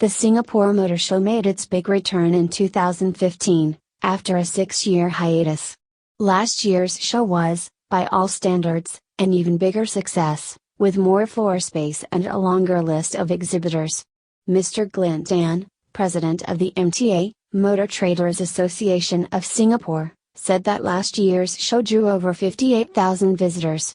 The Singapore Motorshow made its big return in 2015, after a 6-year hiatus. Last year's show was, by all standards, an even bigger success, with more floor space and a longer list of exhibitors. Mr. Glyn Tan, president of the MTA, Motor Traders Association of Singapore, said that last year's show drew over 58,000 visitors.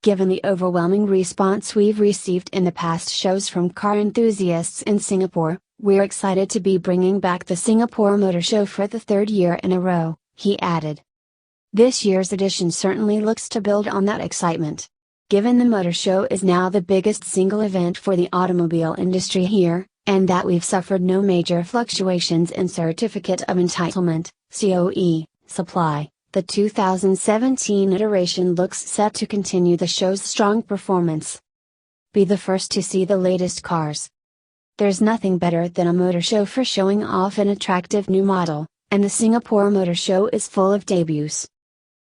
Given the overwhelming response we've received in the past shows from car enthusiasts in Singapore, we're excited to be bringing back the Singapore Motor Show for the 3rd year in a row, he added. This year's edition certainly looks to build on that excitement. Given the Motor Show is now the biggest single event for the automobile industry here, and that we've suffered no major fluctuations in Certificate of Entitlement, COE, supply, the 2017 iteration looks set to continue the show's strong performance. Be the first to see the latest cars. There's nothing better than a motor show for showing off an attractive new model, and the Singapore Motor Show is full of debuts.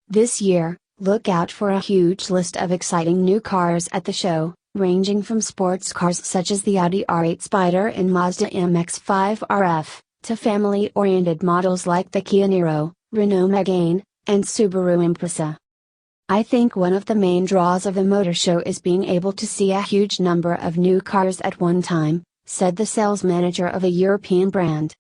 This year, look out for a huge list of exciting new cars at the show, ranging from sports cars such as the Audi R8 Spider and Mazda MX-5 RF, to family-oriented models like the Kia Niro, Renault Megane, and Subaru Impreza. I think one of the main draws of the motor show is being able to see a huge number of new cars at one time, said the sales manager of a European brand.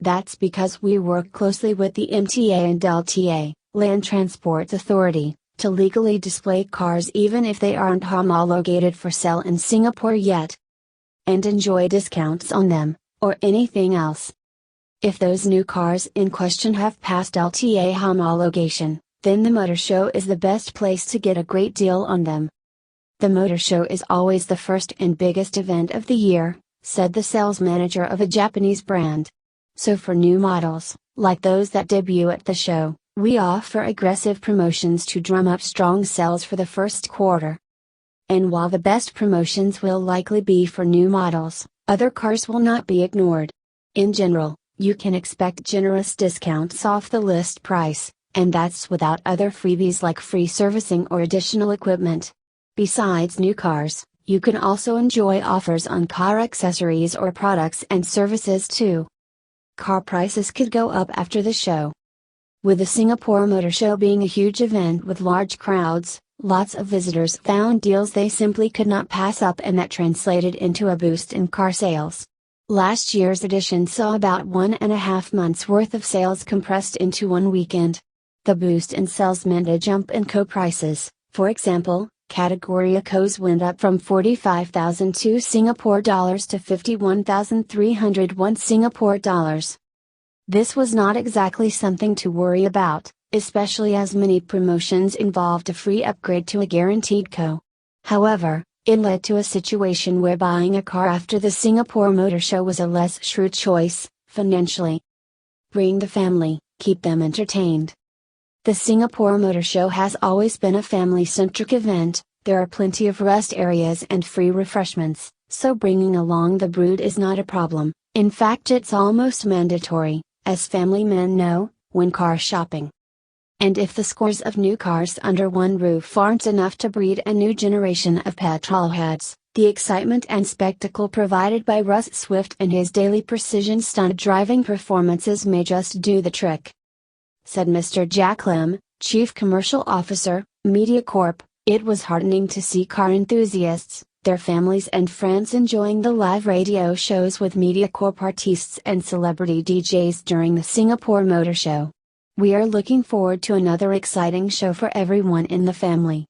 That's because we work closely with the MTA and LTA, Land Transport Authority, to legally display cars even if they aren't homologated for sale in Singapore yet. And enjoy discounts on them, or anything else. If those new cars in question have passed LTA homologation, then the Motor Show is the best place to get a great deal on them. The Motor Show is always the first and biggest event of the year, said the sales manager of a Japanese brand. So for new models, like those that debut at the show, we offer aggressive promotions to drum up strong sales for the first quarter. And while the best promotions will likely be for new models, other cars will not be ignored. In general, you can expect generous discounts off the list price, and that's without other freebies like free servicing or additional equipment. Besides new cars, you can also enjoy offers on car accessories or products and services too. Car prices could go up after the show. With the Singapore Motor Show being a huge event with large crowds, lots of visitors found deals they simply could not pass up, and that translated into a boost in car sales. Last year's edition saw about 1.5 months worth of sales compressed into one weekend. The boost in sales meant a jump in co-prices. For example, category Ecos went up from 45,002 Singapore dollars to 51,301 Singapore dollars. This was not exactly something to worry about, especially as many promotions involved a free upgrade to a guaranteed co. However, it led to a situation where buying a car after the Singapore Motor Show was a less shrewd choice, financially. Bring the family, keep them entertained. The Singapore Motor Show has always been a family-centric event. There are plenty of rest areas and free refreshments, so bringing along the brood is not a problem. In fact, it's almost mandatory, as family men know, when car shopping. And if the scores of new cars under one roof aren't enough to breed a new generation of petrolheads, the excitement and spectacle provided by Russ Swift and his daily precision stunt driving performances may just do the trick. Said Mr. Jack Lim, Chief Commercial Officer, MediaCorp, it was heartening to see car enthusiasts, their families and friends enjoying the live radio shows with MediaCorp artists and celebrity DJs during the Singapore Motor Show. We are looking forward to another exciting show for everyone in the family.